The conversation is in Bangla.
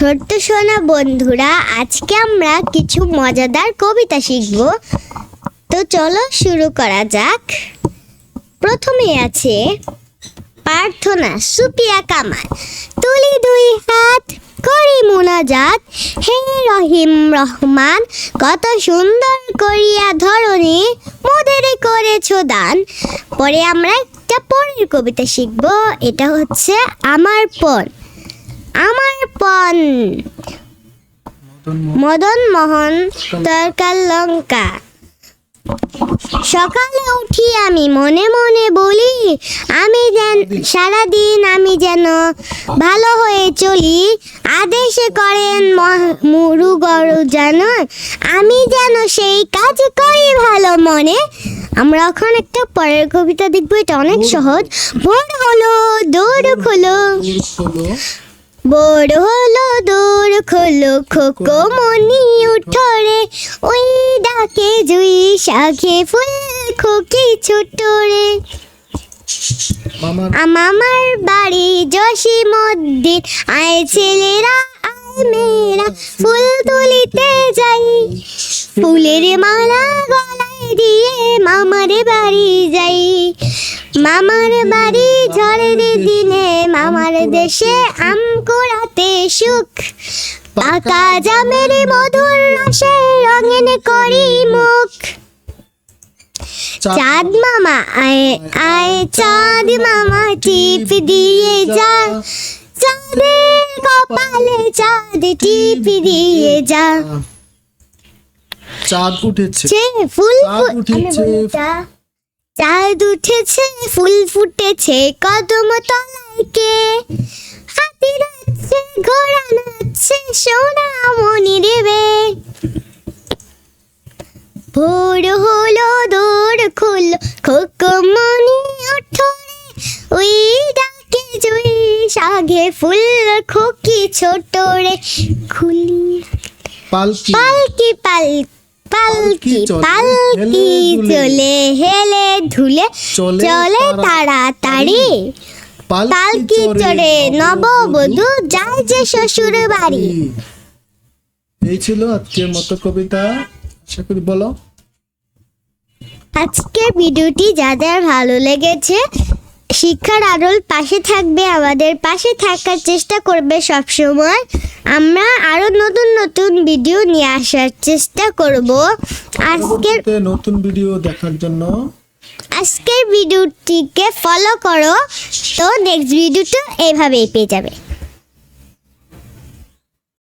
ছোট্ট সোনা বন্ধুরা, আজকে আমরা কিছু মজাদার কবিতা শিখব। তো চলো শুরু করা যাক। প্রথমে আছে প্রার্থনা সুপিয়া কামাল, তুলি দুই হাত করি মুনাজাত, হে রহিম রহমান, কত সুন্দর করিয়া ধরণী মোদের করেছো দান। পরে আমরা একটা পরের কবিতা শিখব। এটা হচ্ছে আমার পণ। আমার পণ মদন মোহন তরকার লঙ্কা। সকালে উঠি আমি মনে মনে বলি, আমি যেন সারাদিন আমি যেন ভালো হয়ে চলি। আদেশে করেন মুরু গরু যেন আমি যেন সেই কাজ করি ভালো মনে। আমরা এখন একটা পরের কবিতা দেখবো, এটা অনেক সহজ। ভোর হলো দৌড় খোলো, বড় হলো দৌড় খোলো, খোকো মনি উঠো রে, ওই ডাকে জুই শাখে ফুল খোকি ছোট রে। আমার বাড়ি জসীমউদ্দিন, আয় ছেলেরা আয় মেয়েরা, ফুল তুলিতে যাই, ফুলের মালা গলায় দিয়ে মামার বাড়ি যাই। মামার বাড়ি ঝড়ের দিনে, মামার দেশে আম কুড়াতে সুখ, পাকা জামের মধুর রসে রঙিন করি মুখ। চাঁদ মামা আয় আয়, চাঁদ মামা টিপ দিয়ে যা, চাঁদের কপালে চাঁদ টিপ দিয়ে যা। চাঁদ উঠেছে, ফুল উঠেছে, চাঁদ উঠেছে, ফুল ফুটেছে কদম তলায় কে, হাতি নাচছে ঘোড়া নাচছে সোনা মনি দেবে। ভোর হলো দৌড় খোলো, খোকো মনি ওঠো রে, ওই ডাকে জুই শাখে ফুল খোকি ছোট রে। খুলি পালকি পালকি পালকি পালকি চলে হেলে ধুলে চলে তাড়াতাড়ি, পালকি চড়ে নববধূ যায় যে শ্বশুর বাড়ি। এই ছিল আজকের মতো কবিতা। আশা করি বলো। আজকের ভিডিওটি যাদের ভালো লেগেছে, শিক্ষার আড়ল পাশে থাকবে, আমাদের পাশে থাকার চেষ্টা করবে সব সময়। আমরা আরো নতুন নতুন ভিডিও নিয়ে আসার চেষ্টা করব। নতুন ভিডিও দেখার জন্য আজকের ভিডিওটিকে ফলো করো, তো নেক্সট ভিডিওটা এইভাবেই পেয়ে যাবে।